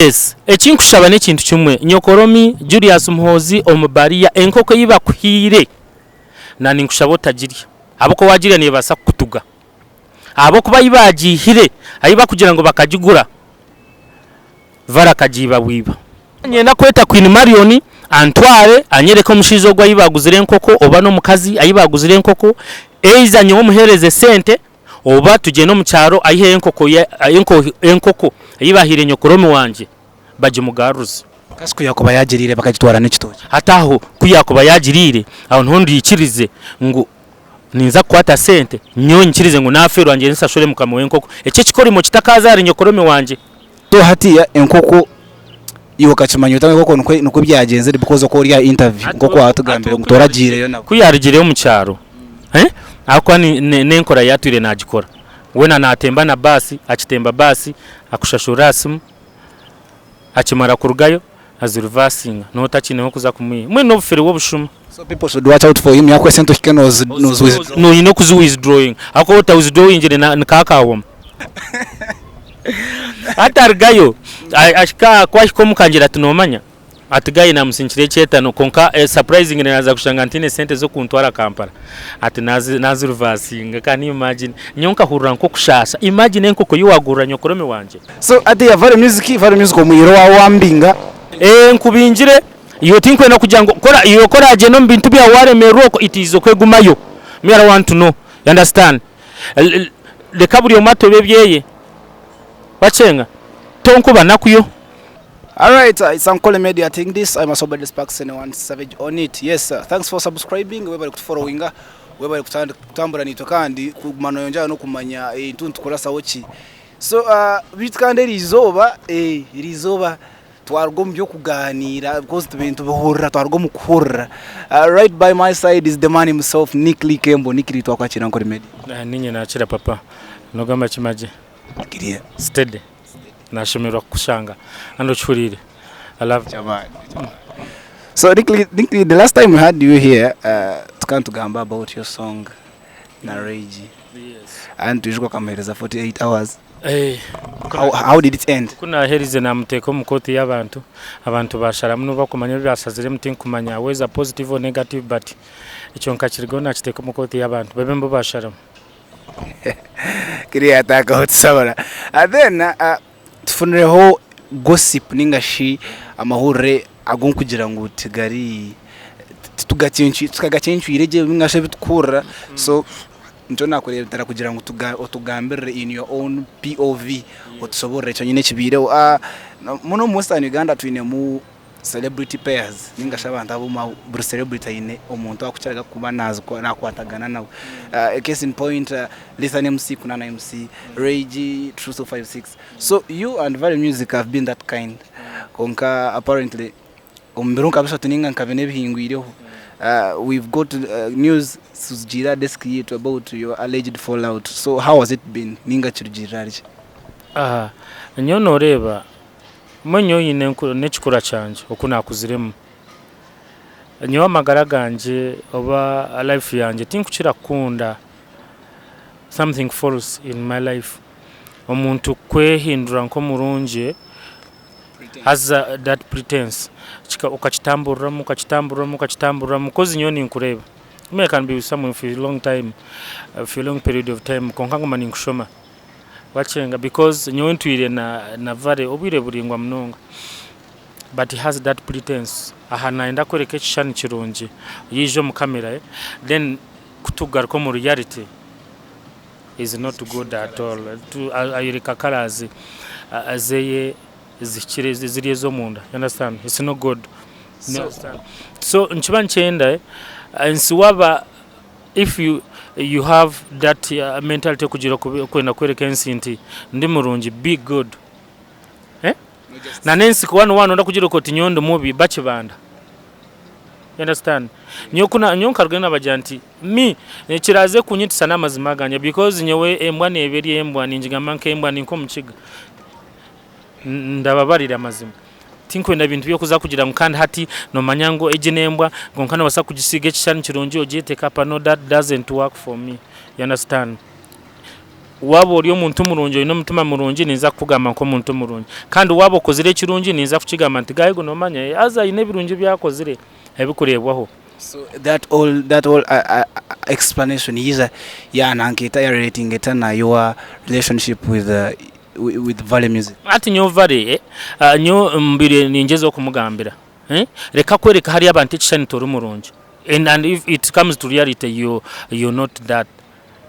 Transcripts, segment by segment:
Yes, ekinkushaba n'ekintu kimwe nyokoromi Julius Muhoozi Okagiba enkoko yibakuhire na ninkushaba otagirya aboko wagirya ne basa kutuga abo kuba yibagihire ayiba kugira ngo bakagigura Vally Akagiba wiba nyenda kweta Queen Marion antware anyereka omushizo gwa yibaguzire enkoko oba no mukazi ayibaguzire enkoko eiza nyo muhereze sente oba tuje no mucyaro ayihe enkoko yibahire nyokoromi wanje baje mugaruzi kasi kuyakoba yagirire bakagitwara n'ikitoki hataho kuyakoba yagirire aho ntondi yikirize ngo ninza kwata sente nyo nkirize ngo nafero wanje nsashore mukamo enkoko ece kikorimo kitakaza ari nyokoromi wanje to hatiya enkoko iyo kacimanyo tamwe koko nuko byagenze because ko uriya interview nkoko hatugambira ngo toragireyo nabo kuyarigireyo mu cyaro akwa nenkora yatwire nagikora wena natemba na basi akitemba basi akushashura simu akimara kurugayo azirvasinga no takineho kuza kumwi mwe no bufere wo bushuma so people should watch out for him yakwe sento knows no you know kuzi withdrawing akota withdrawing ngire na kakawo atargayo ashika kwashiko mukangira tunomanya atigaye na musinchire chetano konka surprising naza kushanga ntine sente zo kuntwara Kampala ati nazirvasinga kani imagine nyonka hurura nko kushasa imagine enkoko yiwagura nyokoromi wanje so ati ya Vally music omuyiro wa wambinga nkubinjire iyo tinkwe no kujango kora iyo kora je no mbintu bya waremeroko itizo kwegumayo me I want to know you understand le kaburi omato bebyeye bachenga tonkuba nakuyo. Alright, it's Ankole Media. I think this I'm a sober sparks anyone savage on it. Yes sir. Thanks for subscribing. Webali kufollowinga. Webali kutambura nito kandi kumano yonja no kumanya intuntu tukora sawochi. So bitkande rizoba twargombye kuganira because tubintu bihorra twargomu kuhorra. Right by my side is the man himself Nick Likembo. Nick ritwa kwa china Ankole Media. Ninye nakira papa. Nogamba chimaje. Kiriye. Steady. Nashomerwa kushanga ando churire I love Jamani. So Nick, the last time we had you here tukantugamba about your song Narage. Yes. And tujuko kamereza 48 hours. How did it end? Kuna herize na muteko mukoti y'abantu bashara muno bakumanya byasazire mutin kumanya weza positive or negative but icyo nkakirgo na kiteko mukoti y'abantu bebembo bashara kiriya ataka hotsabara and then tufuneho gossip ningashi amahure agon kugira ngo tigari tukagacencu ireje bingashe bitukura so njo nakorera kugira ngo tugambire in your own POV otusobore cyo nyine kibire muno mu Western Uganda twine mu celebrity pairs ningasha abantu abo ma celebrity ine omuntu akucyaraga kuba nazo nakwatagana nawe case in point Listen MC kuna MC Rage Truth 56 so you and Vally Music have been that kind konka apparently umbiru kabisa tuninga nkabene bihingwireho we've got news sujira desk yet about your alleged fallout so how has it been ninga kirugirarije nyono reba Manyo yine nekikura cyanje okunakuziremu nyo amagara ganje oba life yanje tinkukira kunda something false in my life omuntu kwehindura nko murunje has that pretense ukachitamburira mukozi nyoni nkureba me can be someone for a long time for a long period of time konkango maninkushoma wachenga because nyontuire na Vally obire buringwa mnonga but he has that pretense naenda kwereka ekishani kirungi yijo mu camera then kutugaruka mu reality is not good at all to ayirika colors azeye zikire ziriye zo munda you understand it's not good so nchibanchenda nsiwaba if you have that mentality kugira kwenda kwereka insinti ndi murungi be good na nensi kwano nda kugira ko tinyondo mubi bakibanda you understand nyonkarugena bajanti mi kiraze kunyitisa namazima ganya because nyewe embwa neberi embwa ninjiga manke embwa ninko mukiga ndababarira amazima tinkwenda bintu byo kuza kugira mukandi hati no manyango ejenembwa ngonkana basa kugisiga ekishani kirungi ogite kapa no that doesn't work for me you understand waba oli omuntu mulungi olina omutima mulungi ninza kukugamba nk'omuntu mulungi kandi waba okozire ekirungi ninza kukigamba nti gaye guno omanya aza alina ebirungi byakozire ebikureebwaho. So that all explanation is nanketa ya rating etana your relationship with Vally music. Ati nyo Vally nyo mbire ninjeza okumugambira reka kwereka hari abantu ekishani toro mulungi and if it comes to reality you're not that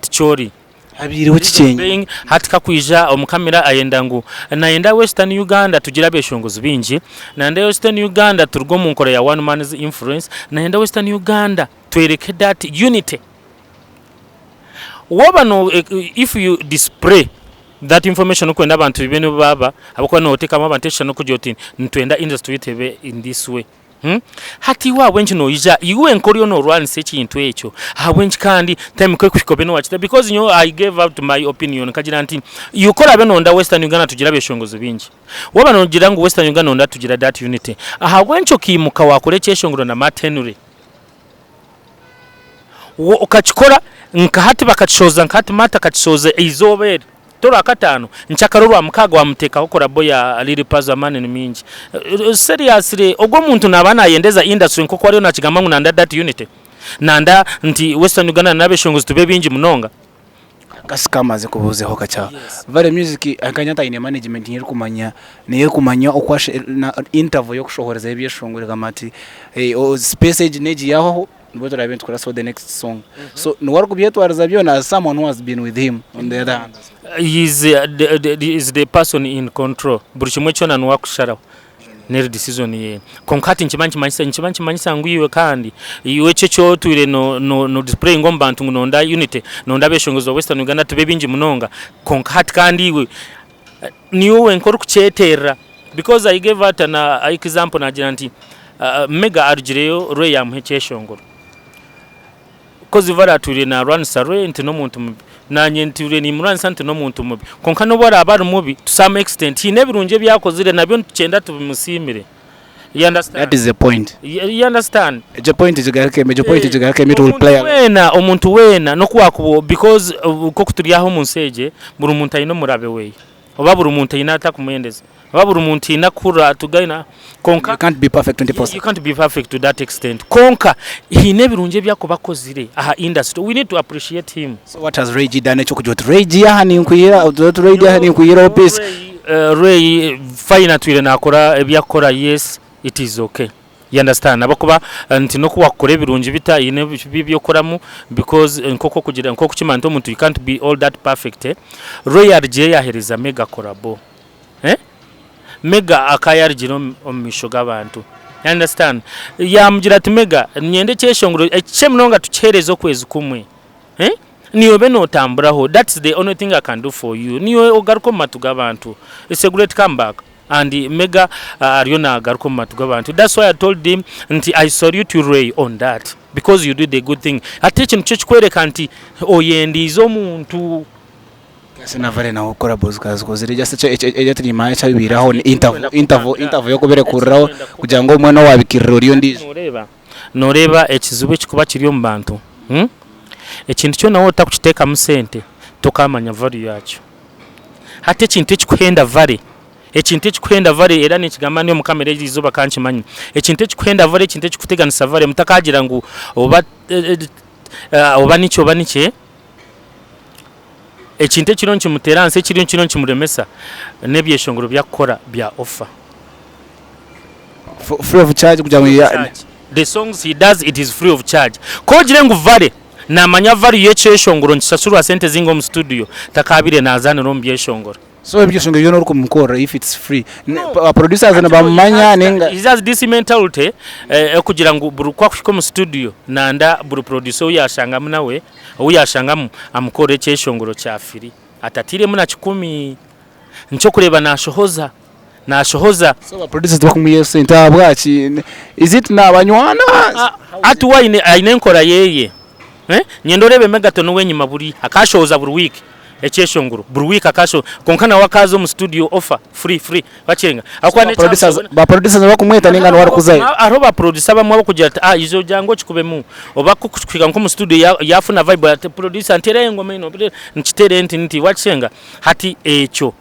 tichori abiriho kicyenye hatika kwija omukamera ayenda ngu naenda Western Uganda tugira beshongozi bingi naenda Western Uganda turgo mu nkora ya one man's influence naenda Western Uganda twereke that unity wabano if you display that information kwenda abantu bibene baba abakwa no teka abantu eshano kujoti ntwenda industry itebe in this way hati wa wenchi no ija iwe nkori ono run search into echo ha wenchi kandi time kwe kushikobe no wachita because I gave out my opinion kajira nti yukola beno nda Western Uganda tugira beshongozo bingi waba no gira ngo Western Uganda nda tugira that unity aha wencho kimuka wakore cyeshongoro na matenure wo ukachikora nkahati bakachishoza nkahati mata kachisoze izobere tora katano nchakarurwa mukaga wa muteka okora boya liri paza mane mingi seriously ogwo muntu nabana yendeza industry nkoko ari na kigamba ngo nanda that unity nanda nti Western Uganda nabeshongozi tube bingi munonga kasikamaze kubuzeho kacha Vally music akanyata ine management yiri kumanya okwashe na interview yo kushohoreza ebyeshongore kamati space age neji yaho what I went to the next song. So no work byetwariza byona someone who has been with him on the other hand. He is the person in control. Burishimwe chona no wakushara ne decision ye. Konkati nchimanchi manyisa ngwiwe kandi iwe checho tuire no display ngomba bantu nonda unity nonda beshongozo Western Uganda tubebinji munonga konkati kandi iwe niwe nkoro kuchetera because I gave out an example na jiranti mega arjireyo roy yamhecheshongoro kozi vara turi na run sarwe nti no muntu mubi nanye ntire ni muran sante no muntu mubi konka no bara abaru mubi to some extent ine birunje byakozire nabyo ntugenda tubimusimire. You understand? That is the point. You understand? The point is me to play wena omuntu wena no kwakubo because koko turi aho munseje buri muntu ayino murabe we oba buri muntu ayina atakumendeza oba buri muntu ina kura tugaina konka you can't be perfect 20%. You can't be perfect to that extent konka hine birunje byakobakozire aha industry we need to appreciate him. So what has Reggie done echo kujot Reggie hani nkuyira Reggie hani nkuyira opis Ray fine twire nakora ebyakora yes it is okay. You understand abakuba nti no kuwakore birunje bita ine bibyokoramu because nkoko kugira nkoko kimanto omuntu you can't be all that perfect Royal J yahereza mega korabo mega akayarjiro omishoga abantu. You understand yamgira ati mega nyende cyeshongoro ekyemunonga tucherezo kwezi kumwe niyo beno tamburaho that's the only thing I can do for you niyo ogaruko matuga abantu it's a great comeback and mega ariona garuko matuga abantu. That's why I told him nti I salute you Ray on that because you did the good thing ateche ncheche kwereka nti oyendizo muntu sina Vally na ukora bozikazi kozire just ejatri ma cha biraho interview yokobere kurraho kugira ngo umwana wabikiriro riyo ndizo noreba ekizube kikuba kiriyo mu bantu ekintu kyo nawo takukiteka mu sente tokamanya value yakyo hate ekintu ekikuhenda Vally ekintu ekikuhenda Vally era nikigamba niyo mukamera izuba kankimanyi ekintu ekikuhenda Vally ekintu ekikuteganisa Vally mutakagira ngu oba niche ekintu ekiro nkimuteranse ekiro nkino nkimuremesa nebyeshongoro byakora bya offer free of charge kugira ngo the songs he does it is free of charge kogire ngu Vally na manya Vally yekyeshongoro nkisasurwa sente zingo mu studio takabire nazana ro mbyeshongoro so ebyeshongoro byo noruko mukora if it's free producers na bamanya nenga he has this mentality kugira ngo burukwa kushiko mu studio nanda buru producer uyashangamu nawe uyashangamu amukore cyeshongoro cya firi atatire muna 10 nco kureba nashohoza so producers bakumwiye sente abwachi is it na banywana atuwa ine NKORE yeye nyendorebe megatono wenyima buri akashoza buri week ekyeshongoro buri week akasho konkana wakazo mu studio offer free bachenga akwane producers bakumweta ninga wari kuzayo aroba producer bamwe bakugira ati izo jango kikubemu oba kukufika nko mu studio yafuna vibe ya producer antere ngoma ino nchitere nti bachenga hati echo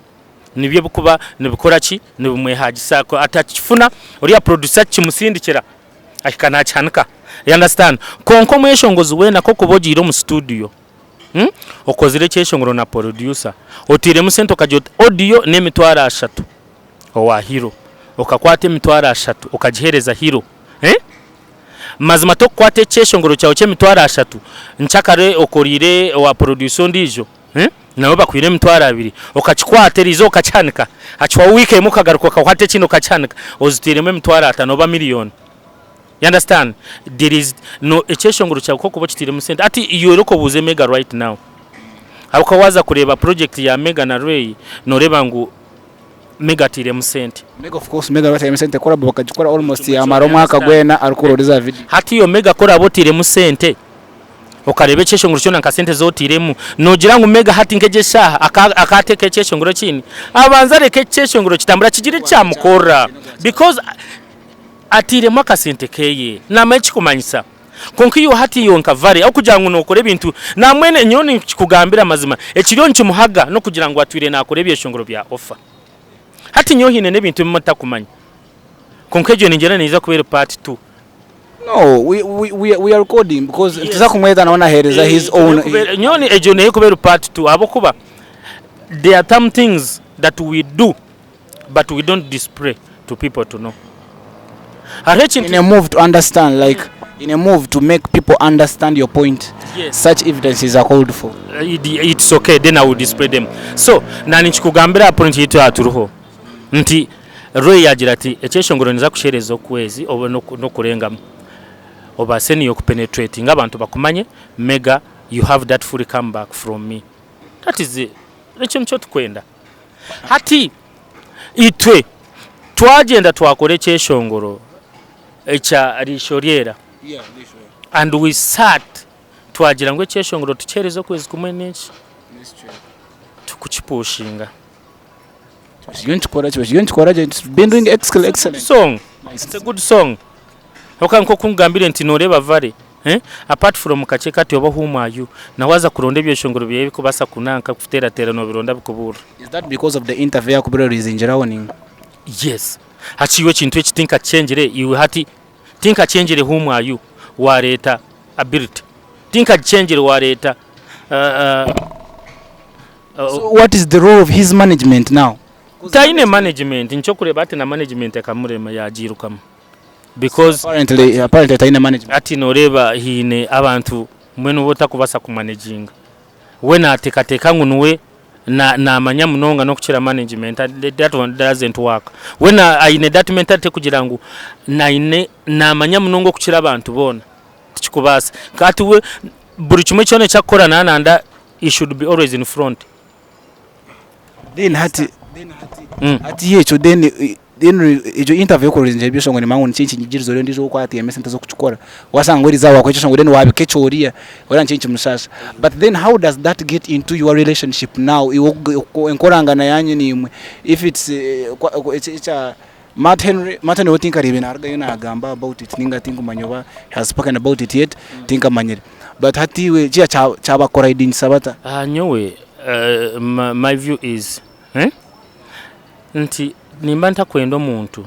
nibye bukuba nibikora ki nibumwe hagisa ko atakifuna uriya producer kimusindikira akana cyanika you understand konko mweshongozi wena ko kubogiro mu studio okozire cyeshongoro na producer otire mu sento kajot audio nemitwara 3 owa hero okakwate mitwara 3 okajihereza hero mazima to kwate cyeshongoro cyawe cyemitwara 3 nchakare okorire wa producer ndijo nawe bakwire mitwara 2 okachikwate rizo okachanika achwa wike mukagaruka kwate kino kachanika ozitire mu mitwara 5 oba million. You understand? There is no ekyeshongoro cya koko bokitire mu center ati iyo roko buze mega right now. Abukawaza kureba project ya Mega na Ray no reba ngo mega tire mu center. Mega of course mega batire mu center kora bakagikora almost ya maroma akagwena arukororiza video. Hati iyo mega kora botire mu center. Okarebe ekyeshongoro cyo nanka center zotiremu no gira ngo mega hati ngeje shaha akateke ekyeshongoro kini. Abanza reke ekyeshongoro kitambura kigire cyamukora because atire mwaka sente keye namachi kumanyisa konkiyo hati yonka vare au kugira ngo nokore bintu namwene nyoni kugambira mazima ekiriyo nkimuhaga no kugira ngo atwire nakore byeshongoro bya offer hati nyohine ne bintu mumata kumanya konkejo ningera niza kubera part 2. No, we are recording because tuza kumweta naona hereza his own nyoni ejo ne kubera part 2 abo kuba there are some things that we do but we don't display to people to know. In a move to understand, like in a move to make people understand your point. Yes. Such evidences are called for. It's okay, then I will display them. So, nani chikugambira point yitu aturuho. Nti Roy yagira ati ekyeshongoro niza kushereza okwezi oba no kurenga oba seni yo kupenetrate ngabantu bakumanye mega you have that full comeback from me. That is it. Lecho ncho tukwenda. Hati itwe twagenda twakore ekyeshongoro echa rishoriera and we sat twagira ngo ekyeshongoro tucherezo kwezi kumwe neki tukukipushinga it's been doing excellent song. It's a good song. Okanko kungambire nti noreba vare apart from kacheka ati oba humayu nawaza kuronda ebyeshongoro bye kubasa kunanka kufutera no bironda bikubura. Is that because of the interview yakubira rizinjira warning? Yes. Hachiwe chintu ekitinka changere you hati tinka changere whom are you wareta ability tinka changere wareta so what is the role of his management now? Taine management nchokure bate na management akamurema yajirukamo because apparently taine management ati noreba hine abantu mwenu bota kubasa ku managing wena atekateka ngunuwe na amanya munonga no kuchira management that one doesn't work when I in that mentality kugira ngo na amanya munongo kuchira abantu bona tikubasa kati we buri kimwe cyone cyakora nananda he should be always in front then hati yecho then ejo interview ko rinje byosho ni mangu nchinchi nyigirizo ryo ndizo kwa ati emesenta zo kuchukora wasanga uri zawa ko cyosho then wabikechoria ora nchinchi musasa but then how does that get into your relationship now enkorangana yanyu nimwe if it's Martin wotinka ribe na arga yona agamba about it ninga tingu manyoba has spoken about it yet tinka manyere but hati we chia chaba koraidin sabata nyowe my view is nti nimbanta kwendo muntu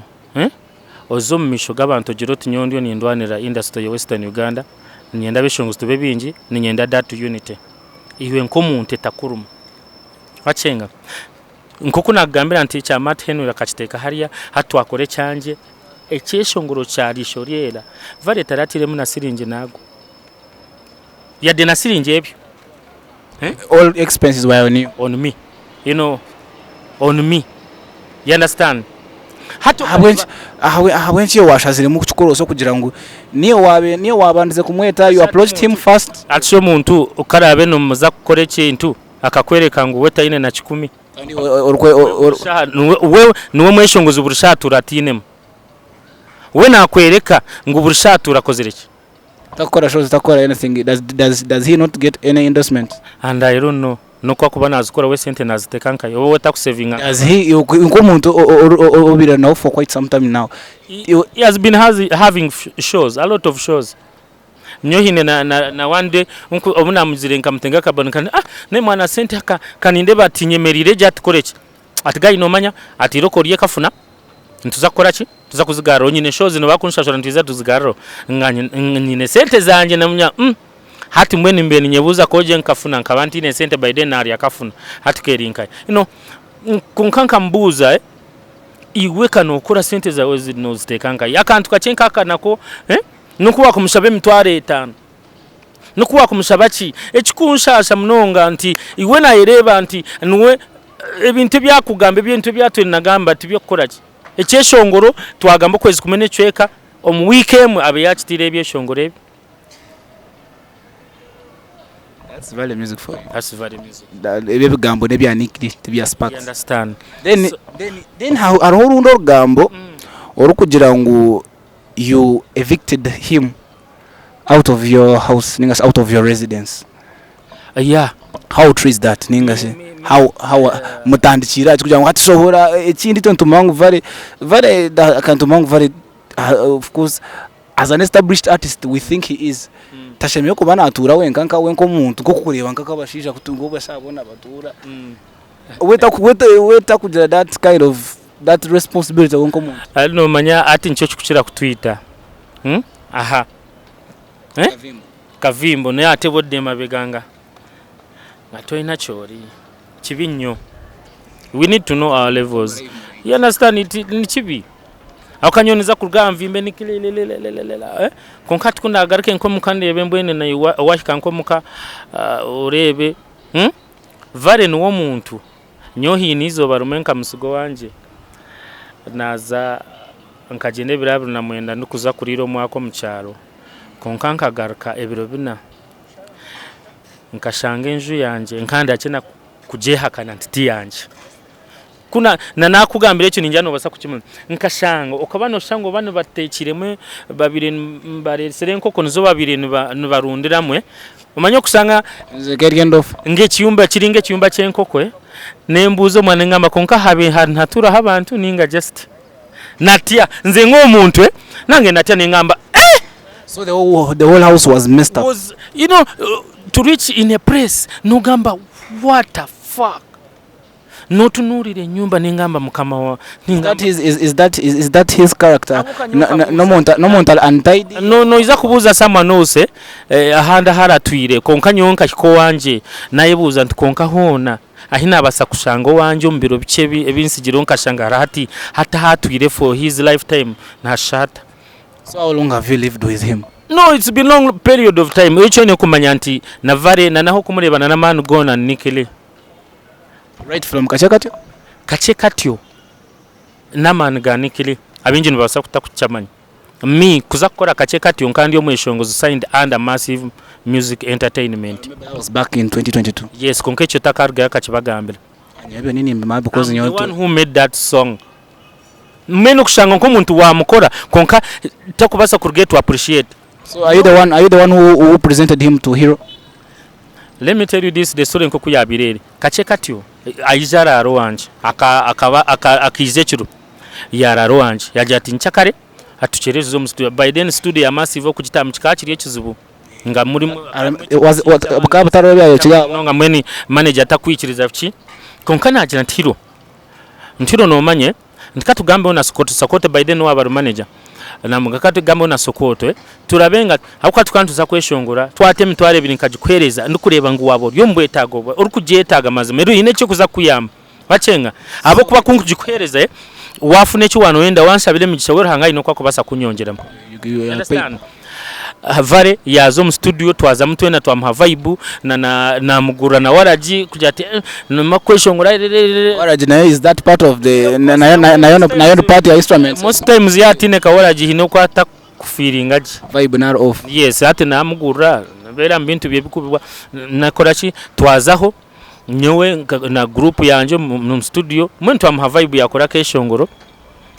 ozo mmisho gabantu giroti nyondio ni ndwanira industry ya Western Uganda ninyenda bishongo tube bingi ninyenda that unity iwe nko muntu takuruma wachenga nkoko nagambira nti cha Martin yakachiteka hariya hatwakore cyanje ekyeshongoro cyari shoriera vale taratire muna sirinje nago ya dena sirinje ebyo all expenses were on you on me you know on me. You understand? Hatu hawenchi washazire mu kuchukoro so kugira ngo niyo wabandize kumweta you approached him first atyo muntu ukarabe no muza kukore kintu akakwereka ngo weta ine na 10 wewe niwe mweshongoza uburushatura atinemo we nakwereka ngo uburushatura kozereke takora shows takora anything does he not get any endorsement and I don't know nokwa kuba nazikora we sente nazitekanka wowe takusavinga as he umuntu obira now for quite some time now. He has been having shows, a lot of shows. Nyohine na one day obuna muzire nkamutenga kaboneka ne mwana sente kaninde batinyemerire jatukoreki atigayi nomanya atirokoriye kafuna ntuza koraki tuza kuzigaro nyine shows no bakunshashora ntiza tuzigaro nyine sente zanje namnya hati mwene mbeni nyebuza koje nkafuna nkabanti ne sente by then ari akafuna hati kerinkai kunkanka mbuza iweka no kura sente zawe zinozitekanka yakantu kacyenka kanako nukuwa kumushabe mitware 5 nukuwa kumushabachi ekikunshasha munonga nti iwe nayireba nti nuwe ebintu byakugambe ebintu byatwe nagamba tibyokoraki ekyeshongoro twagamba kwezi kumene chweka omu weekend abe yakitire ebyeshongoro ebi. That's Vally music for you. That's Vally music. Ebyo gambo nebyanikiri tibya sparks. You understand? Then how arundo gambo orukugira ngo you evicted him out of your house, ningas out of your residence. Yeah. How true is that, ningas? How mutandikira kugira ngo hatisohora ekindi tontumangu Vally akantumangu Vally, of course as an established artist we think he is. Tashemye ko bana atura wenkanka wenko muntu ko kureba nkaka bashija kutungo bashabona batura. Weta kugira that kind of that responsibility wenko muntu. No manya ati ncho kukira kutwita. Aha. Kavimbo ne ate bodde mabeganga. Ngatoina chori. Chibinyo. We need to know our levels. You understand it ni chibi. Akanyoniza kurgamva imbe nikilelelelelele konkati kuna garike nko mukande yebembwene na washika nko muka urebe Vally nuwo muntu nyohi nizo barumenka musugo wanje naza nkagende birabu na mwenda ndukuza kuriro mwako mucyaro konkanka garuka ebiro bina nkashanga enju yanje nkanda akena kujehakana ntiti yanje kuna nakugambira cyo ninjano basa kukimuna nkashanga okabano shango bano batekiremwe babire mbaresere nkoko nizo babire nibarundiramwe umanyo kusanga ngekiyumba kiringe kiyumba cyenkoko nembuzo mwana ngamba konka habe ntatura habantu ninga just natia nze ngomuntu nange natia ningamba so the whole house was messed up, you know, to reach in a place no gamba what the fuck no tunurire nyumba ningamba mukama wa that is that his character? No mental untidy. No iza kubuza sama nose ahanda haratwire konka nyonka kiko wanje nayebuza ntikonka hona ahina abasa kushanga wanje mbiro bicebi ebinsigiro nkashanga hati hata hatwire for his lifetime na shata. So how long have you lived with him? No, it's been long period of time. Echo ne kumanya nti na Vally na naho kumurebana na man gona nikele. Right from Kachekatyo na man ganikili abinji nibasa kutakuchamanya mi kuzakora Kachekatyo nkandi omweshongo signed under Massive Music Entertainment. That was back in 2022. Yes, konkecho takarga yakachibagambira. Anyebe nini mba because the one who made that song. Meno kushanga nko muntu wa mukora konka takubasa kurget to appreciate. So are you the one who presented him to Hero? Let me tell you this, the story nkoku yabirere. Kachekatyo ayizara arowanje akizekiro yararowanje yajati nchakare atucherezo mu studio by then studio ya Massive okujita mukikakiri ekizibu nga muri was bakabutaro byayo kiga nga mweni manager atakwikiriza biki konkana agira ntiro no manye ndikatugambe ona Sokoto by then wa manager na mugakati gambo na Sokoto turabenga akuka tukantuza kweshongora twate mitware biri nkagikwereza ndikureba ngo wabo yombwetago uri kujetaga mazime ru ine cyo kuza kuyamba bacenga abo kuba kungikwereza wafune cyo wano wenda wansabire mu gisawero hangayi no kwako basa kunyongeramo. Vally yazo mu studio twaza mutwena twamuha vibe na mugura na waraji kujati no kweshongora waraji na is that part of the na part ya instruments most times yatine ka waraji hino kwata kufiringa vibe na off. Yes ate na mugura bera mbintu byebikubwa nakorachi twazaho nyewe na group yanje mu studio mwe twamuha vibe yakora keshongoro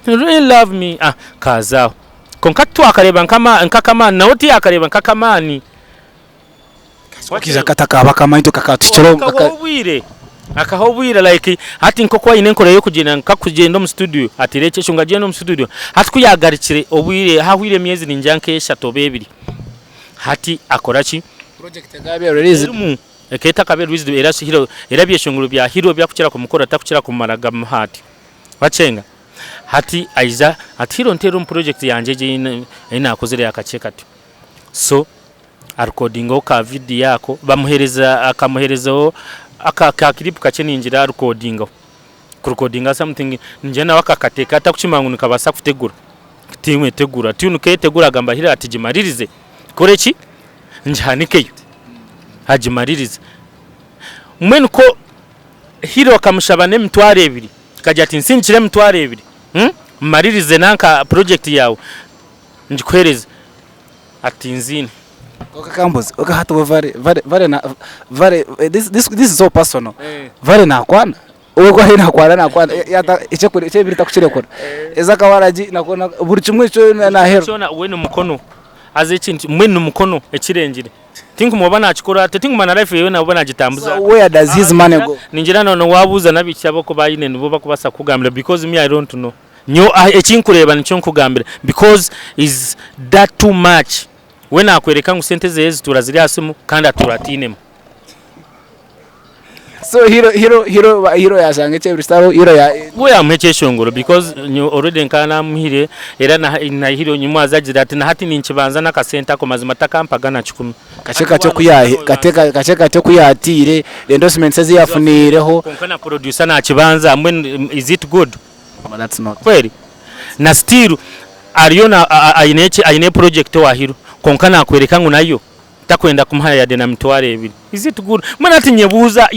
really love me kazaho konkatu akareba nkama naoti akareba nkakamani wakiza kataka bakamanyi to kakatuchero akahobwire like hati nkoko ayine nkore yo kugenda nkakugenda mu studio ati reke shunga genda mu studio hati kuyagarikire obwire hahwire myezi ninjanke eshatu bebiri hati akoraki project gabe release eketa kabe release era hiro era byeshunguru bya hiro byakukira ku mukora takukira ku maraga hati wachenga hati aiza ati hiro ntero mu project yanje je ina akozere yakacheka tu so recordingo ka video yako bamuhereza akamuherezaho aka clip kache ninjira recordinga something njena wakakateka atakuchimangunika basa kutegura timwe tegura tunu ketegura gamba hira atijimaririze koreki njanike hajimaririze mwenu ko hiro akamushabane mtware ebiri kaja ati nsinchire mtware ebiri maririze nanka project yawe njikwereze ati nzini Campus, hato vale this is so personal. Vale na kwana. Uko hina kwana yata iche biri takuchire kora. Ezaka waraji nakona buri kimwe cyo na hero. Chona wenu mukono. Azechinti mwenu mukono echirenjire. Think mubana achikora think mana life yewe nabona agitambuza. So where does his money go? Ninjira no wabuza nabicyabo ko bayine nibo bakubasa kugambira because me I don't know. Nyo echinkureba nicho nkugambira because is that too much. Wena akwereka ngo sente zezi turaziri asimu kandi aturatinemo. So hero yasanga every star hero ya we amhekeshongoro because already nkana muhire era na hero nyuma azagira ati na hati ninkibanza nakasenta ko mazima takampagana 10 kacheka cyo kuyahe kacheka cyo kuyatire endorsement sezi yafunireho konkana producer na kibanza when is it good? But that's not kweli na still ariona aine project wa hero konkana akwereka ngo nayo takwenda kumhaya ya dena mtware ebiri is it good mwana ati nyebuza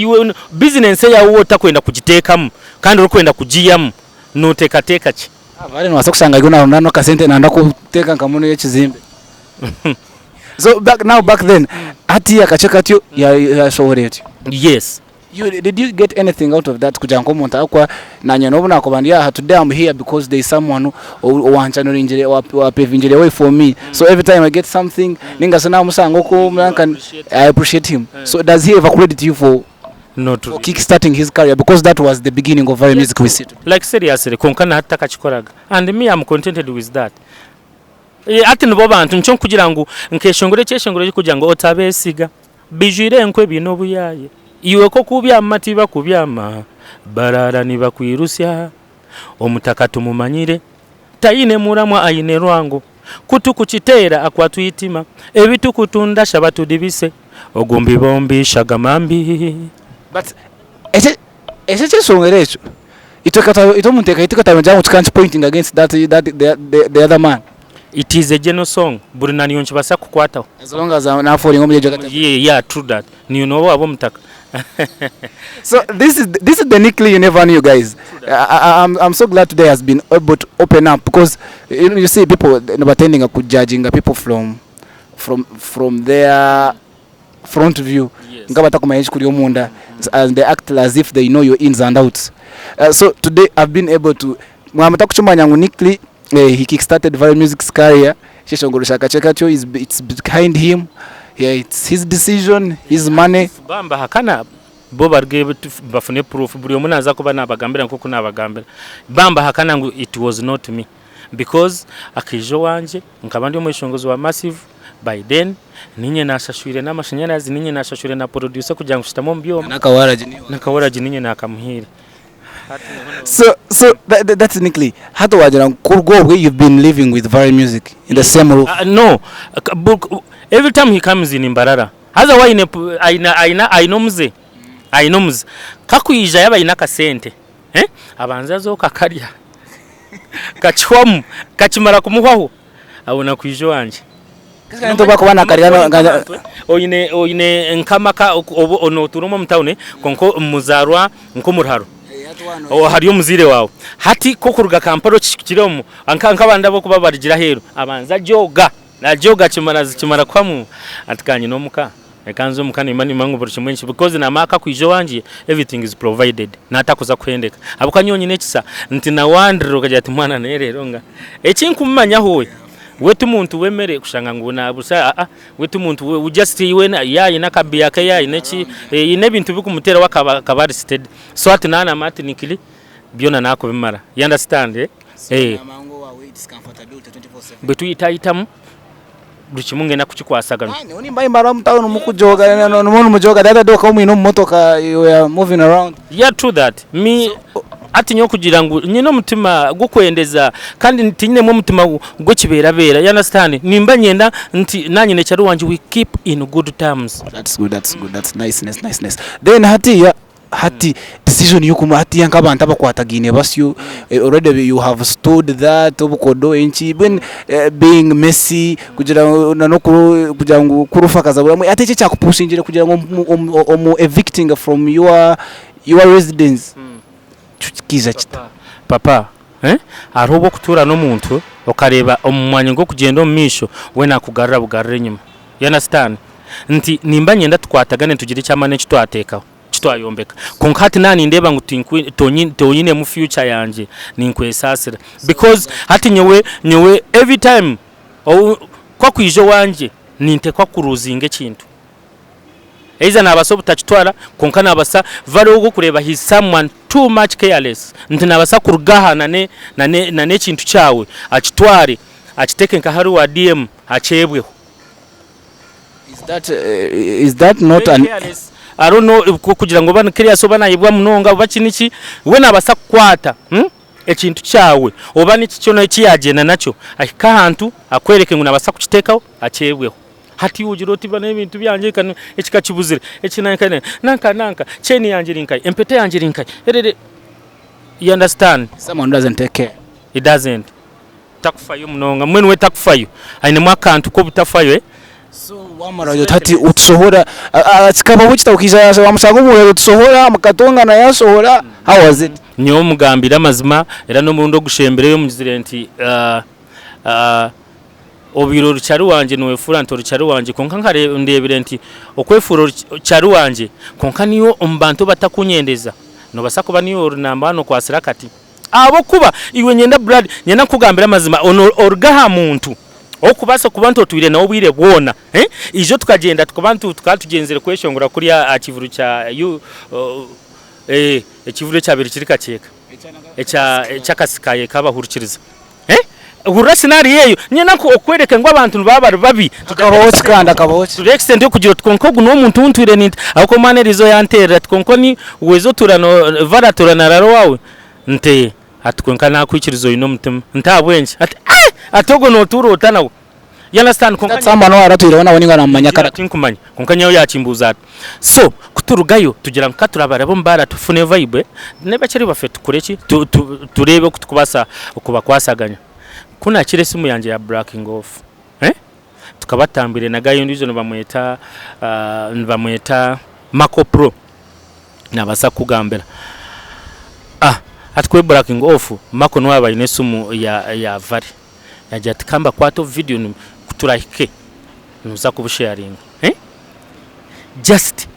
business ya uwo takwenda kugitekamu kandi urukwenda kugiyamu no teka ki vale no wasokusanga gona nano kasente nanda kuteka nkamuno yekizimbe so back then ati akacheka tyo ya showrate yes did you get anything out of that kujanko monta akwa nanya no bona kobandia today I'm here because there is someone who wants to injire wa paving way for me so every time I get something ninga sana musango ko I appreciate him so does he ever credit you for kick starting his career because that was the beginning of Vally music we see like seriously konkana hatta kachikoraga and me I'm contented with that ati nibo bantu ncho kugira ngo nkeshongore cyeshongore kugira ngo otabesiga bijire enkwe bino buyaye iwe ko kubya matiba kubyama barara niba kwirusya omutakatu mumanyire tayine muramwa ayine rwango kutukukitera akwatuyitima ebitu kutunda shabatu dibise ogumbi bombi shagamambi but ese cyesongere echo itomunteka itikata njyango tukanchi pointing against that the other man. It is a general song burina niyonchi basa kukwataho as long as na falling on the yeah true that you know abo mutaka. So this is the Nickly you never knew, guys. I'm so glad today has been able to open up because you see people attending judging people from their front view. Yes. And they act as if they know your ins and outs. So today I've been able to Nickly he kickstarted Vally music's career. It's behind him. Yeah, it's his decision, his money. Bamba hakana boba gave bafune proof buri omuna aza kuba nabagambira nkoko nabagambira bamba hakana ngo it was not me because akijo wanje nkabandi omwishongozo wa massive by then ninye nashashwire n'amashanyarazi ninye nashashwire na producer kugira ngo shitamo mbyoma nakawaraji ninye nakamuhire. So that's Nickly. How do you've been living with Vally music in the same roof? No, every time he comes in Mbarara. Haza wa ainomze. Ainomze. Kakuyija yaba inaka sente. Abanza zo kakarya. Kachwamu, kachimara kumuhaho. Abona kwijo wanje. Nto bakubana karya oyine nkamaka ono turumo mtaune konko muzarwa nko murharo. Hariyo muzire wawe hati ko kuruga kamparo kikiromo nkabanda bo kuba barigira hero abanza joga na joga kimara kwamu atikanye no muka ekanzo mukani imani mangu buri kimwenshi because na maka kwijo wanje everything is provided natakuza kwendeka abukanyonye nekisa nti na wandiro kajya ati mwana nerero nga ekinkumanya hoye wetu muntu wemere kushanga ngo nabusa wetu muntu we just wena yayi nakabiya ka yayi neki ine bintu bikumutera wakaba listed so ati nana mati nikili byona nako bimara you understand mango wa it's comfortability 24/7 betu itaitamu bukimunge nakukikwasagana oni mbaye mara mtawo mukujoga no mujoga dada doka umino mumotoka you are moving around yeah true that me ati nyo kugira ngo nyino mutima gukwendeza kandi ntinyine mu mutima gwo kibera bera you understand nimba nyenda nti nanyine cyari wanje we keep in good terms. That's good that's nice then hati decision yukuma hati yank'abantu abakwatagine basyo already you have stood that obukodo enchi when being messy kugira ngo kurufakaza buri ate cyo cyakupushingira kugira ngo evicting from your residence kiza kita papa arobo kutura no muntu okareba omumwanya ngo kugenda omisho we nakugarra bugarre nyuma you understand nti nimba nyenda tukwatagane tugire cyamane kitwatekaho kitwayombeka konkati nani ndeba ngo tonyine mu future yanje ninkwesasira because hati nyewe every time kwa kwijo wanje nintekwa kuruzinge kintu eiza nabaso butachitwara konka nabasa vale ugo kureba he someone too much careless nti nabasa kurugaha nane kintu cyawe akitware akiteke nka hari wa DM achebweho is that not an careless? I don't know kugira ngo bana kiriya so banayibwa munonga bakiniki we nabasa kwata ekintu cyawe oba niki cyo no kiyagena nacho akahantu akwereke ngo nabasa kukitekaho achebweho hati ujiroti bana ibintu byanje kan ekikakibuzire ekinankane nanka cheni yanje rinkai empete yanje rinkai erere you understand someone doesn't take care it doesn't takufayo munonga mwene we takufayo aine mwakantu ko butafayo so wamara yo hati utsohora atsikaba buchita ukija yase wamusango mu utsohora mukatonga na yasohora how was it nyo mugambira mazima era no mundo gushembere yo muzirenti obiro rucyari wanje no efuranto rucyari wanje konka nkare ndebire nti okwefuro cyari wanje konka niyo umbantu batakunyendeza no basako baniyo runamba no kwasira kati abo kuba iwe nyenda blood nyena kugambira mazima orgaha muntu okubasa kubantu tuire na obwire bwona ijo tukagenda tukabantu tukatugenzere kweshongora kuri akivuru cha ekivuru cya biri kirika cyeka echa kasikaye kabahurukiriza Urashinari yeyo nyena ko okwereke ngo abantu baba babi tukabotse kandi akabotse to extend yo kugira tkonko no muntu untwire nti ako manerizo yantera tkonko ni uwezo turano vara turana raro wawe nte atkonka nakwikirizo ino mutima ntabwenje atogo no turota nawe you understand konka tsamba no aratwire wana woni ngana manyakara tinkumanya konka nyayo yakimbuza so kuturugayo tugira nka turabara bo mbara tufune vibe neba cyari bafete kureki turebe kutukubasa ukubakwasaganya kuna kire simu yanje ya breaking off tukabatambire na gayo ndizo nbamweta Mako Pro nabasa kugambira atkwe breaking off Mako no abayine simu ya Vally yaje atikamba kwato video kuturahike nuza kubusharing just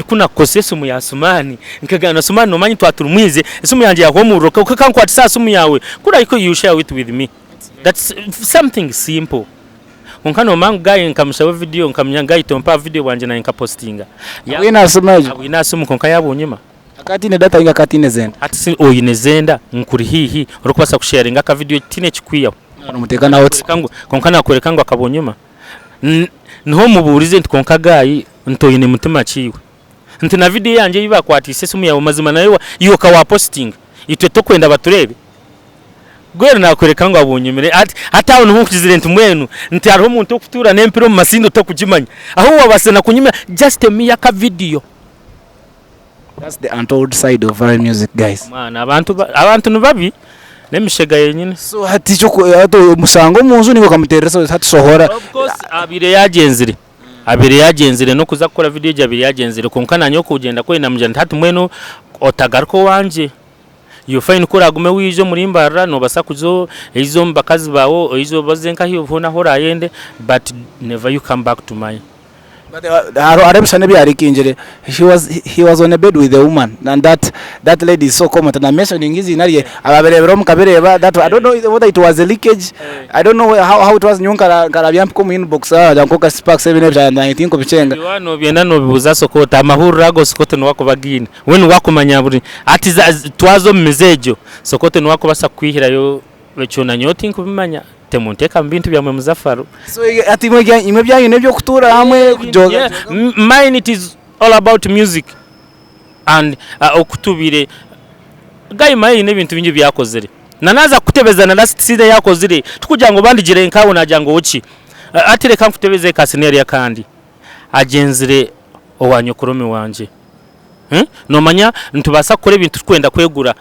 kuna kose simu ya Sumani nkagana Sumani no manyi twaturumwize simu yanje ya homuroka ukakankwati sa simu yawe kura iko you share with me that's something simple onkano mangu guy nkamshawe video nkamnyanga itompa video wanje na nkapostinga wina sumaje wina sumu konka yabonyuma akati ne data inga kati ne zenda ati oyine zenda nkuri hihi urukubasa kusharinga ka video tine chikwiya umutekana wote konka nakorekangwa akabonyuma nho muburize ntikonka gayi ntoyine mutima chiwe nti na video yanje yiba kwatise simu yawe mazima nayo iyo ka wa posting itwe tokwenda baturebe gwera nakwereka ngo abonyumire ati ntu nkuzire nti mwenu nti ariho umuntu okutura nempiro mu masindo tokujimanya aho wabasena kunyuma just me ya ka video. That's the untold side of Vally music, guys. Man, abantu nubabi nemishega yenyine. So hati cyo ato musango munzu niko kamuteresa hati sohora. Of course abire yagenzire no kuza gukora video abire yagenzire konka nanyo kugenda ko inamujana hati mwenu otagarko wanje you fine kura gume wijo muri mbara no basakuzo izo mbakazi bawo izo bazenka hiyo hona hora yende but never you come back to my But arabishane byarikinjire he was on a bed with a woman, and that lady is so common. And I'm mentioning hizi nariye ababerebero mukabireba that I don't know whether it was a leakage. I don't know how it was nyunka karabyampi ko mu inbox yankoka spark 7 ko bichenga biwano byenda no bibuza sokota amahuru rago sokote no wako bagine wenu wako manyaburi ati twazo mmezejo sokote no wako basa kwihira yo becona nyoti nkubimanya temunteka mbintu bya muzafaro so ati imwe byanyu nebyo kutura hamwe kujoga. Mine it is all about music and okutubire gayi mayi nebintu bingi byakozere nanaza kutebeza na last season yakozire tukugira ngo bandigire nkawo najango uki ati reka nkutebeze kasineri yakandi agenzire owanyokorome wanje nomanya ntubasa kore bintu twenda kwegura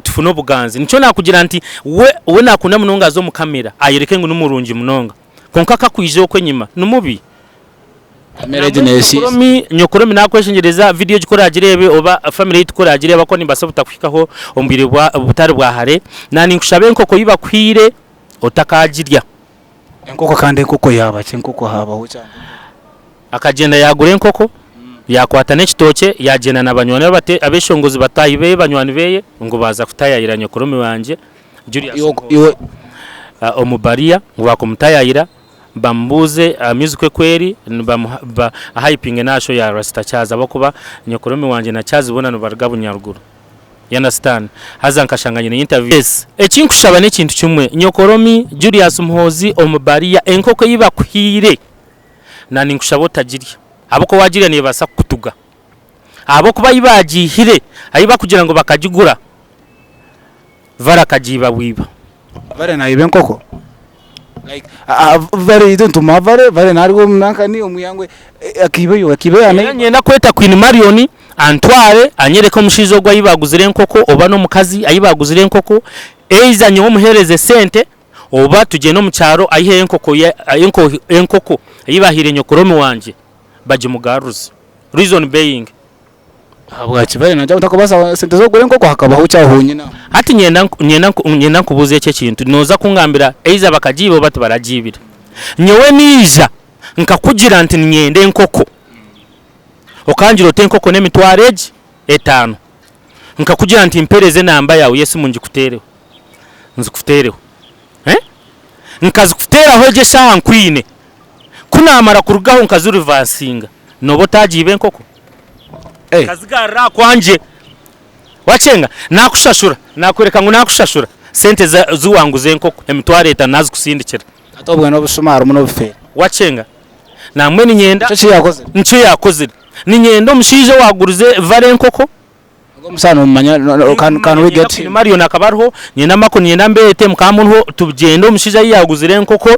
tufuno buganzi nico nakugira nti we nakunda munonga zo mu kamera ayereke ngo numurungi munonga konka kakwije okwenyima numubi nyokoromi nakweshengereza video gikora agirebe oba family yitukora agireba ko nimbasabuta kwikaho ombire bwa butari bwa hare nani nkushabe nkoko yibakwire otakagirya enkoko kandi enkoko yaba enkoko habaho cyane akagenda yagure enkoko yakwata n'ekitoke yagenda nabanywana bate abeshongozi batayibe banywani beye ngo baza kutayayira nyokoromi wanje Julius omubaria ngo bakomutayayira bambuze music kweri hyping nasho ya rasta chaza bakuba nyokoromi wanje na chazi bona no barga bunyaruguru you understand haza nkashanganye ni interview yes ekinkushaba n'ekintu kimwe nyokoromi Julius Muhoozi omubaria enkoko yiba kwire nani nkushabo tagirya aboko wagirya ne basa kutuga abo kuba yibagihire ayiba kugira ngo bakagigura vara kajiba wiba vare na ibe nkoko like very don't mavare nariwo mnanka ni omuyangwe akibe nyenda kweta Queen Marion Antware anyereka omushizo gwa yibaguzire enkoko oba no mukazi ayibaguzire enkoko eiza nyo muhereze sente oba tuje no mucyaro ayihe enkoko ayibahire nyokoromi wanje baje mugaruzi reason being abwa kibare najya utakobasa sente zo gure enkoko hakabaho cyahunye na ati nyenda kubuze eke kintu noza kungambira eiza bakajibo bati barajibira nyewe nija nkakugira nti nyende enkoko okanjiro tenkoko nemitwareje 5 nkakugira nti impereze namba yawe yesi mungi kutereho nzikutereho nkazikutera hoje shaha nkwine kuna amara kurugaho nkazuri vasinga nobo tajibe enkoko kazigara kwanje wachenga nakushashura nakwereka ngo nakushashura sente zuwanguze enkoko emitware 5 nazi kusindikira atobwa no busumara muno bufe wachenga namwe ni nyenda nco yakoze ni nyendo mushije waguruze vare enkoko ngo musano mumanya kan we get Mario nakabarho nyenda mako nyenda mbete mukamunho tugendo mushije yaguzire enkoko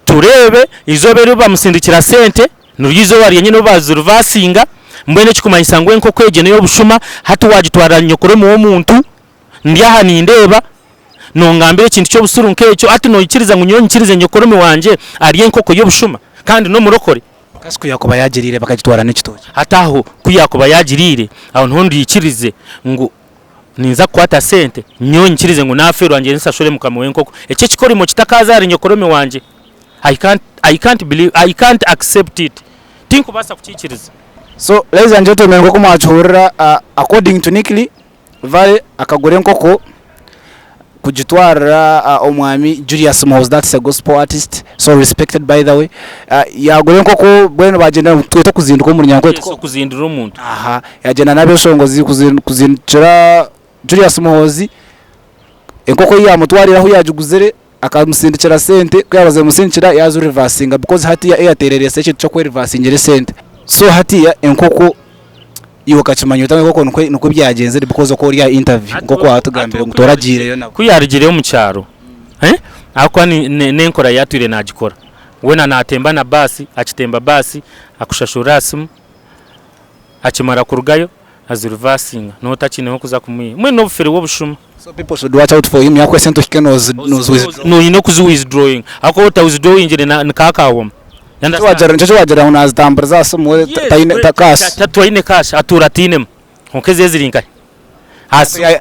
turebe izobere bamusindikira sente nurizo wari nyine bazurvasinga mbene kikumanyisa ngo enkoko ejene yo bushuma hatu wagitwara nyokoromi wo muntu ndyaha nindeba nongambire kintu cyo busuru nkecho ati no ikiriza ngo nyonyikirize nyokoromi wanje ari enkoko yo bushuma kandi no murokore kasiko yakoba yagirire bakagitwara n'ekitoki hataho kuyakoba yagirire aho ntundi yikirize ngo ninza kwata sente nyonyikirize ngo nafero anje nsashore mukamwe enkoko ece kikori mo kitakaza ari nyokoromi wanje I can't believe I can't accept it think basa kuchikiriza. So ladies and gentlemen ngoko mwachurira according to Nikli Vally akagure nkoko kujitwara omwami Julius Muhoozi, that's a gospel artist so respected by the way. Yagure nkoko bweno bagenda tweta kuzinduka mu nyango tweta kuzindura umuntu yagenda nabeshongozi kuzindura Julius Muhoozi enkoko yamutwarira aho yajuguzere akamusindikira sente kyabaze musindikira yazo reversinga because hati ya airterere seche cyo kwe reversingire sente so hati ya enkoko yoka kimanyo tange koko nuko byagenze because ko uri interview ngoko hatugambire ngutoragire yo nako kuyarigire mu cyaro akwa nenkora yatwire nagikora wena natemba na basi akitemba basi akushashura simu akimara kurugayo azurvasinga no takineho kuza kumwe mwe no bufere wo bushuma. So people should watch out for him. Yakwe sento kikenoz no you know kuzu withdrawing akota withdrawing ngire na kakawo ncho wajara unazitambura za somo taine takash tatwaine cash aturatine nkeze ziringa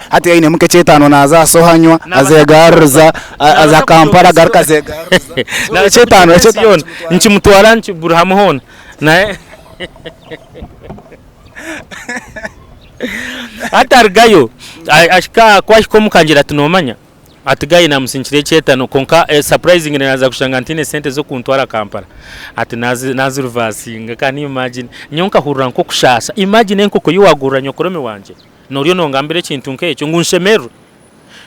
hati yaine muke chetano naza sohanywa azegaruza aza Kampala garuka zegaruza na chetano nchimutwara nchiburahamu hona naye atargayo ashika kwashiko mukangira tunomanya atigaye namusinchire chetano konka surprising naza kushanga ntine sente zo kuntwara Kampala ati nazi reversing can you imagine nyonka hurura nko kushasa imagine nkoko yiwagura nyokorome wanje noriyo nongambere kintu nkecho ngunshemeru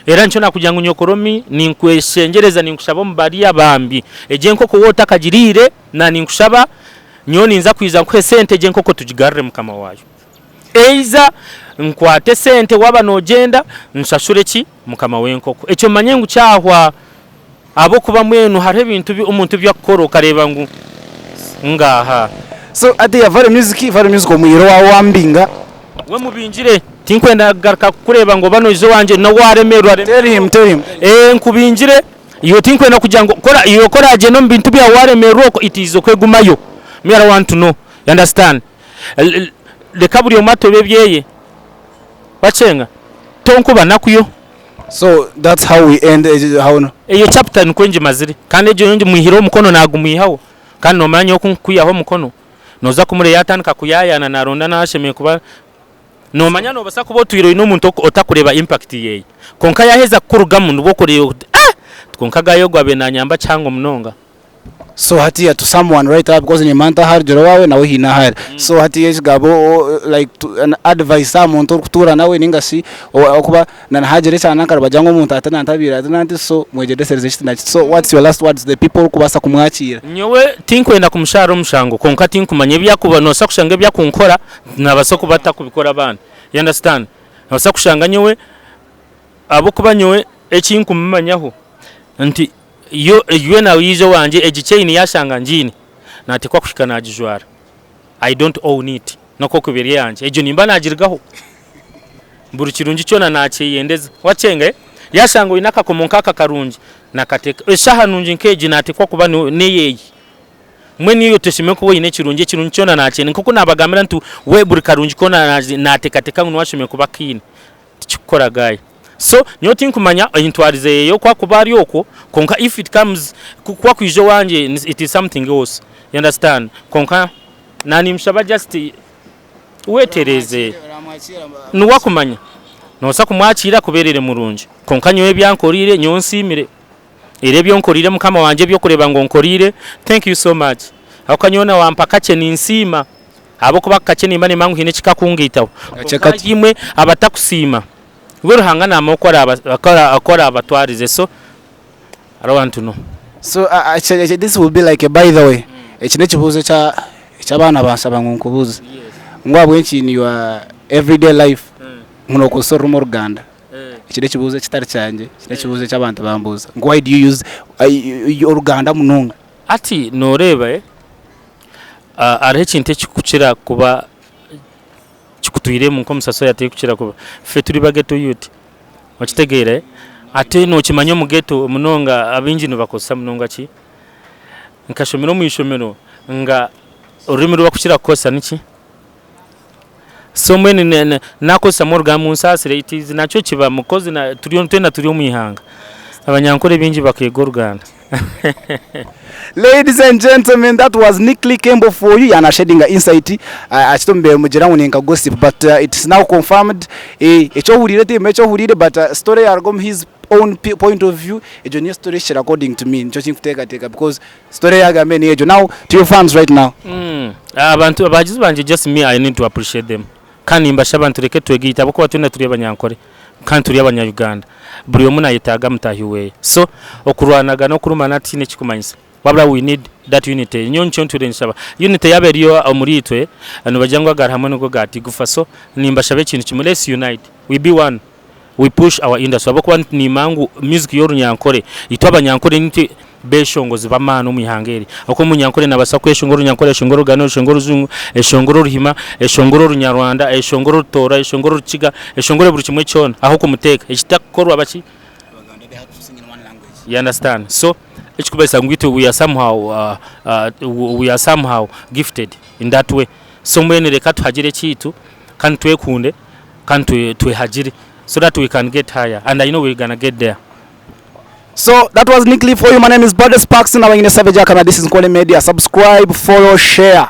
era ncho nakujanga nyokoromi ninkweshengereza ninkushaba mubari abambi eje nkoko wota kagirire na ninkushaba nyoni nza kwiza nkwe sente je nkoko tujigarre mukama wayo eiza nkwate sente waba nogenda nsashure ki mukama wenkoko echo manyengu cyahwa abo kuba mwenu hari ibintu umuntu byakoro kareba ngo ngaha so ati ya Vally music omuyiro wambinga we mubinjire tinkwenda garka kureba ngo bano izo wanje no waremerwa tell him nkubinjire iyo tinkwenda kujango kora iyo kora je no bintu bya waremerwa ko itizo kwegumayo me I want to know you understand le kaburi omato bebyeye bachenga tonkuba nakuyo so that's how we end how iyo chapter nkwenje maziri kandi ejo yonje muhiro mukono nagumuyihawo kandi no manyo kunkuyaho mukono noza kumure yatanika kuyayana naronda nashemeye kuba no manya no basa kubo twiro ino muntu otakureba impact yeye konka yaheza kurugamu ndwo koreyo konka gayo gwabe nanyamba cyangwa munonga so hati to someone right up because ni manta har joro wawe nawe hina har so hati yesgabo like an advice someone to kutura nawe ningasi okuba na hajere cyane karabajango umuntu atana ntabira atananti so mwegede service na so what's your last words the people kubasa kumwakira nyowe tinkwenda kumsharo mushango konka tinkumanye byakuba no sakushanga byakunkora nabasoko batakubikora bana you understand nabasa kushanga nyowe abo kuba nyowe ekinkumanyaho nti yo na wizo wanje egichaini yashanga njini nati kwa kushika najijwara I don't own it nako kubiri yanje ejo nimba najirgaho mburu kirungi cyona nakiyendeza wacenge yashanga inaka komonka kakarungi nakateka eshaha nungi nkeji nati kwa kuba neyeyi mwe niyo teshime ko yine kirungi cyona nakene kuko nabagamira ntu we buri karungi kona natekateka nwashime kuba kine tikikora gaye so nyoti nkumanya intwarize yo kwa kubari yoko konka if it comes kwa kwijo wanje it is something else you understand konka nani mshaba just wetereze nuwa kumanya no sa kumwakira kuberere murunje konka nyowe byankorire nyonsimire ire byonkorire mukama wanje byo kureba ngo nkorire thank you so much akanyona wampakache ninsima abo kuba kache nimba mangu hine kikakungitaho yimwe abatakusima we're hangana amoko akora abatwarize so I don't want to know so this will be like a by the way ekine kibuzo cha bana basaba nkunkubuza ngwabwe nkintu your everyday life muno kusoro mu Uganda ekine kibuzo kitari cyanje kine kibuzo cy'abantu bambuza why do you use Uganda mununga ati noreba ari kintu kikucira kuba chikutuire mu komusaso yate kucira kuba fe turi bageto yuti wakitegere ate no kimanyo mu geto munonga abinji no bakosa munonga ki nkashomero mu ishomero nga urimi rwakucira kosa niki so mwene nakosa morga mu nsasire itizi nacho kiba mukozi na turiyo mu ihanga abanyankore binji bakego Uganda. Ladies and gentlemen, that was Nick Lee Kembo for you. Yana shedding an insight. I don't be mujira uninka gossip, but it's now confirmed. Echo hurire, but story argom his own point of view. Ejo new story share according to me. Ncho take because story yaga many ejo. Now to your fans right now. Abantu abagizi banje just me, I need to appreciate them. Kandi mbasha abantu reke twegita bako batuna turi abanyankore. Kandi turi abanyayuganda. Buri omuna yitaga mutahiwe. So okurwanaga no kurumana ati ne kikumanyisa. Wabra we need that unity. Nyoncho nture nsaba. Unity yaberiyo muri itwe anu bajangwa gar hamwe no gati gufa so nimbashabe kintu kimwe. Let's unite. We be one. We push our industry. Abako ni mangu music yoru nyankore. Itwa abanyankore nti beshongozi bamana umihangeri. Ako munyankore nabasako eshongoro nyankore eshongoro gano eshongoro zungu eshongoro ruhima eshongoro runyarwanda eshongoro tora eshongoro chiga eshongoro buri kimwe cyona aho kumuteka ekitakorwa abachi Baganda they have to sing in one language. You understand? So ekikubesa ngwito we are somehow gifted in that way. So mwene reka tuhagire kitu kandi twekunde kandi twehagire so that we can get higher, and I know we're gonna get there. So that was Nick Lee for you. My name is Brothers Paxton. I'm in the Savage Akana. This is NKORE Media. Subscribe, follow, share.